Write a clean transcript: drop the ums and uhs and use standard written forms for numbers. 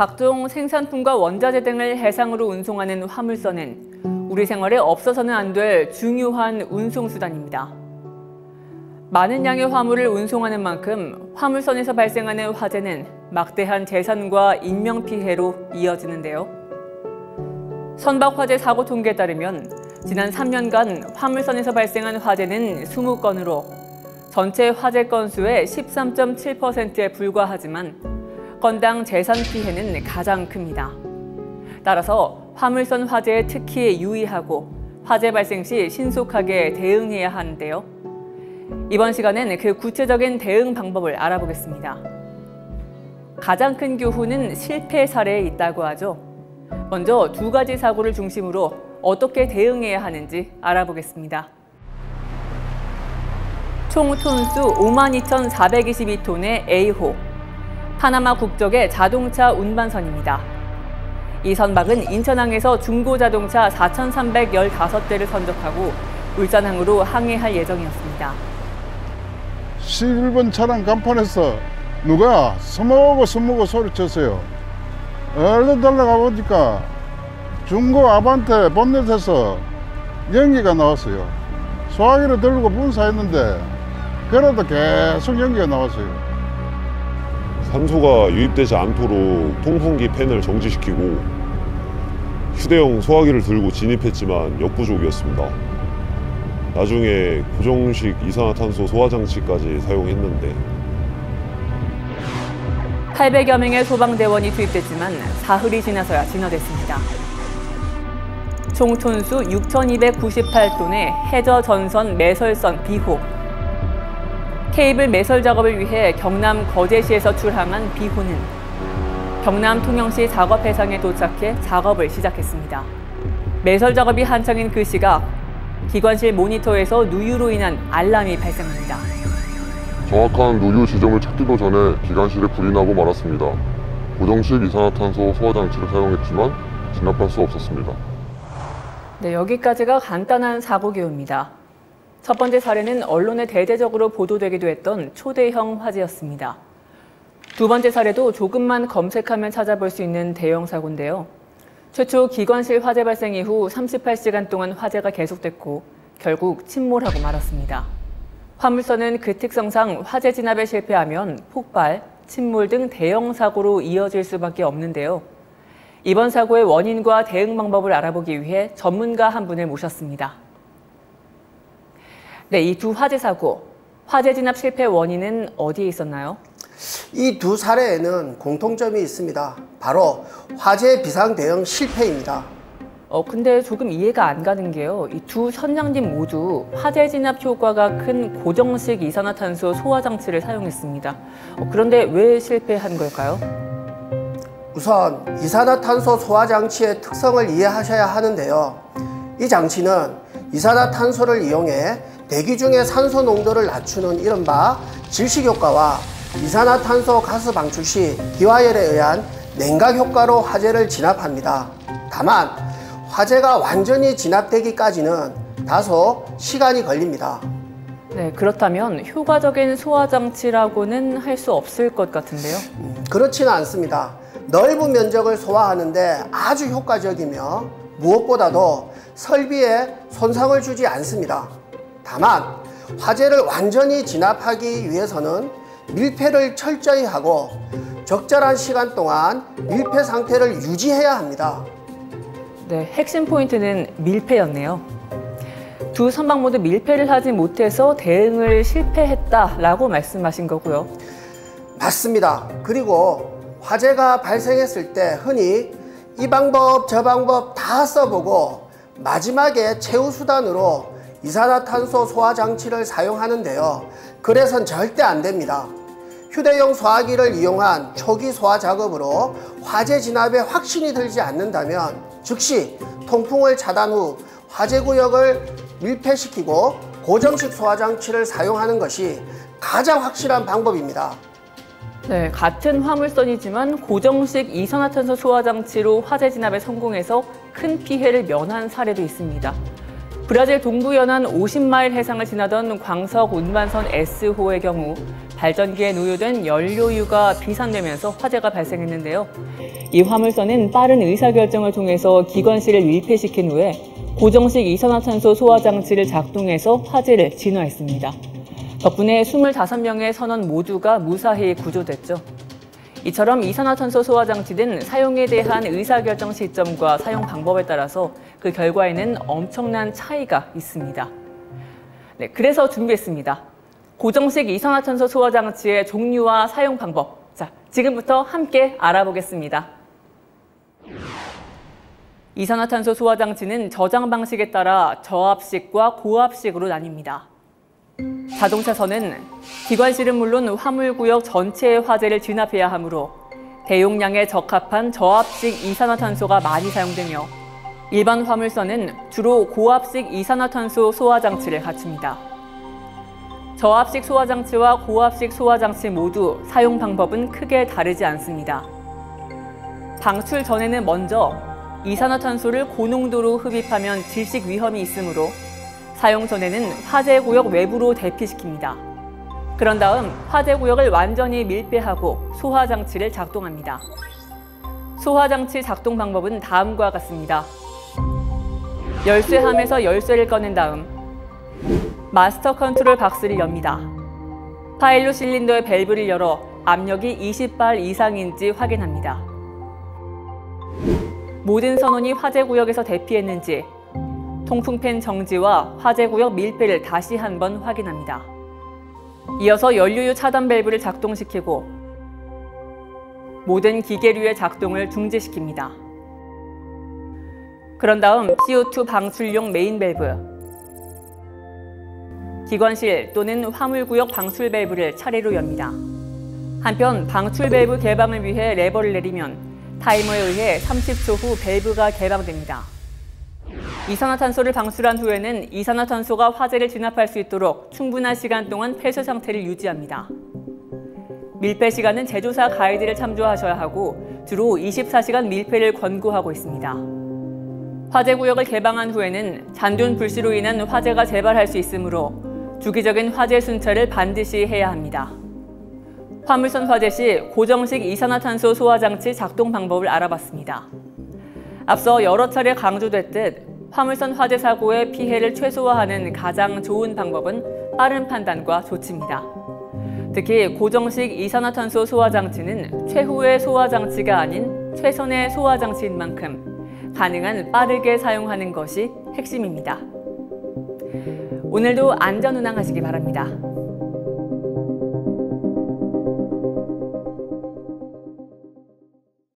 각종 생산품과 원자재 등을 해상으로 운송하는 화물선은 우리 생활에 없어서는 안 될 중요한 운송수단입니다. 많은 양의 화물을 운송하는 만큼 화물선에서 발생하는 화재는 막대한 재산과 인명피해로 이어지는데요. 선박 화재 사고 통계에 따르면 지난 3년간 화물선에서 발생한 화재는 20건으로 전체 화재 건수의 13.7%에 불과하지만 건당 재산 피해는 가장 큽니다. 따라서 화물선 화재에 특히 유의하고 화재 발생 시 신속하게 대응해야 하는데요. 이번 시간엔 그 구체적인 대응 방법을 알아보겠습니다. 가장 큰 교훈은 실패 사례에 있다고 하죠. 먼저 두 가지 사고를 중심으로 어떻게 대응해야 하는지 알아보겠습니다. 총 톤수 52,422톤의 A호, 파나마 국적의 자동차 운반선입니다. 이 선박은 인천항에서 중고자동차 4,315대를 선적하고 울산항으로 항해할 예정이었습니다. 11번 차량 간판에서 누가 스모그 소리쳤어요. 얼른 달려가 보니까 중고 아반떼 본넷에서 연기가 나왔어요. 소화기를 들고 분사했는데 그래도 계속 연기가 나왔어요. 산소가 유입되지 않도록 통풍기 팬을 정지시키고 휴대용 소화기를 들고 진입했지만 역부족이었습니다. 나중에 고정식 이산화탄소 소화장치까지 사용했는데 800여 명의 소방대원이 투입됐지만 사흘이 지나서야 진화됐습니다. 총 톤수 6,298톤의 해저 전선 매설선 B호. 케이블 매설 작업을 위해 경남 거제시에서 출항한 B호는 경남 통영시 작업 해상에 도착해 작업을 시작했습니다. 매설 작업이 한창인 그 시각, 기관실 모니터에서 누유로 인한 알람이 발생합니다. 정확한 누유 지점을 찾기도 전에 기관실에 불이 나고 말았습니다. 고정식 이산화탄소 소화장치를 사용했지만 진압할 수 없었습니다. 네, 여기까지가 간단한 사고 기호입니다. 첫 번째 사례는 언론에 대대적으로 보도되기도 했던 초대형 화재였습니다. 두 번째 사례도 조금만 검색하면 찾아볼 수 있는 대형 사고인데요. 최초 기관실 화재 발생 이후 38시간 동안 화재가 계속됐고 결국 침몰하고 말았습니다. 화물선은 그 특성상 화재 진압에 실패하면 폭발, 침몰 등 대형 사고로 이어질 수밖에 없는데요. 이번 사고의 원인과 대응 방법을 알아보기 위해 전문가 한 분을 모셨습니다. 네, 이 두 화재 사고, 화재 진압 실패 원인은 어디에 있었나요? 이 두 사례에는 공통점이 있습니다. 바로 화재 비상 대응 실패입니다. 근데 조금 이해가 안 가는 게요. 이 두 선장님 모두 화재 진압 효과가 큰 고정식 이산화탄소 소화장치를 사용했습니다. 그런데 왜 실패한 걸까요? 우선 이산화탄소 소화장치의 특성을 이해하셔야 하는데요. 이 장치는 이산화탄소를 이용해 대기 중의 산소 농도를 낮추는 이른바 질식 효과와 이산화탄소 가스 방출 시 기화열에 의한 냉각 효과로 화재를 진압합니다. 다만 화재가 완전히 진압되기까지는 다소 시간이 걸립니다. 네, 그렇다면 효과적인 소화장치라고는 할 수 없을 것 같은데요? 그렇지는 않습니다. 넓은 면적을 소화하는데 아주 효과적이며 무엇보다도 설비에 손상을 주지 않습니다. 다만 화재를 완전히 진압하기 위해서는 밀폐를 철저히 하고 적절한 시간 동안 밀폐 상태를 유지해야 합니다. 네, 핵심 포인트는 밀폐였네요. 두 선박 모두 밀폐를 하지 못해서 대응을 실패했다라고 말씀하신 거고요. 맞습니다. 그리고 화재가 발생했을 때 흔히 이 방법 저 방법 다 써보고 마지막에 최후 수단으로 이산화탄소 소화장치를 사용하는데요. 그래서는 절대 안 됩니다. 휴대용 소화기를 이용한 초기 소화 작업으로 화재 진압에 확신이 들지 않는다면 즉시 통풍을 차단 후 화재 구역을 밀폐시키고 고정식 소화장치를 사용하는 것이 가장 확실한 방법입니다. 네, 같은 화물선이지만 고정식 이산화탄소 소화장치로 화재 진압에 성공해서 큰 피해를 면한 사례도 있습니다. 브라질 동부 연안 50마일 해상을 지나던 광석 운반선 S호의 경우 발전기에 노유된 연료유가 비산되면서 화재가 발생했는데요. 이 화물선은 빠른 의사결정을 통해서 기관실을 밀폐시킨 후에 고정식 이산화탄소 소화 장치를 작동해서 화재를 진화했습니다. 덕분에 25명의 선원 모두가 무사히 구조됐죠. 이처럼 이산화탄소 소화 장치는 사용에 대한 의사결정 시점과 사용 방법에 따라서 그 결과에는 엄청난 차이가 있습니다. 네, 그래서 준비했습니다. 고정식 이산화탄소 소화 장치의 종류와 사용 방법. 자, 지금부터 함께 알아보겠습니다. 이산화탄소 소화 장치는 저장 방식에 따라 저압식과 고압식으로 나뉩니다. 자동차선은 기관실은 물론 화물구역 전체의 화재를 진압해야 하므로 대용량에 적합한 저압식 이산화탄소가 많이 사용되며 일반 화물선은 주로 고압식 이산화탄소 소화장치를 갖춥니다. 저압식 소화장치와 고압식 소화장치 모두 사용 방법은 크게 다르지 않습니다. 방출 전에는 먼저 이산화탄소를 고농도로 흡입하면 질식 위험이 있으므로 사용 전에는 화재구역 외부로 대피시킵니다. 그런 다음 화재구역을 완전히 밀폐하고 소화장치를 작동합니다. 소화장치 작동 방법은 다음과 같습니다. 열쇠함에서 열쇠를 꺼낸 다음 마스터 컨트롤 박스를 엽니다. 파일로 실린더의 밸브를 열어 압력이 20발 이상인지 확인합니다. 모든 선원이 화재구역에서 대피했는지 통풍팬 정지와 화재구역 밀폐를 다시 한번 확인합니다. 이어서 연료유 차단 밸브를 작동시키고 모든 기계류의 작동을 중지시킵니다. 그런 다음 CO2 방출용 메인 밸브, 기관실 또는 화물구역 방출 밸브를 차례로 엽니다. 한편 방출 밸브 개방을 위해 레버를 내리면 타이머에 의해 30초 후 밸브가 개방됩니다. 이산화탄소를 방출한 후에는 이산화탄소가 화재를 진압할 수 있도록 충분한 시간 동안 폐쇄 상태를 유지합니다. 밀폐 시간은 제조사 가이드를 참조하셔야 하고 주로 24시간 밀폐를 권고하고 있습니다. 화재 구역을 개방한 후에는 잔존 불씨로 인한 화재가 재발할 수 있으므로 주기적인 화재 순찰을 반드시 해야 합니다. 화물선 화재 시 고정식 이산화탄소 소화장치 작동 방법을 알아봤습니다. 앞서 여러 차례 강조됐듯 화물선 화재 사고의 피해를 최소화하는 가장 좋은 방법은 빠른 판단과 조치입니다. 특히 고정식 이산화탄소 소화장치는 최후의 소화장치가 아닌 최선의 소화장치인 만큼 가능한 빠르게 사용하는 것이 핵심입니다. 오늘도 안전운항하시기 바랍니다.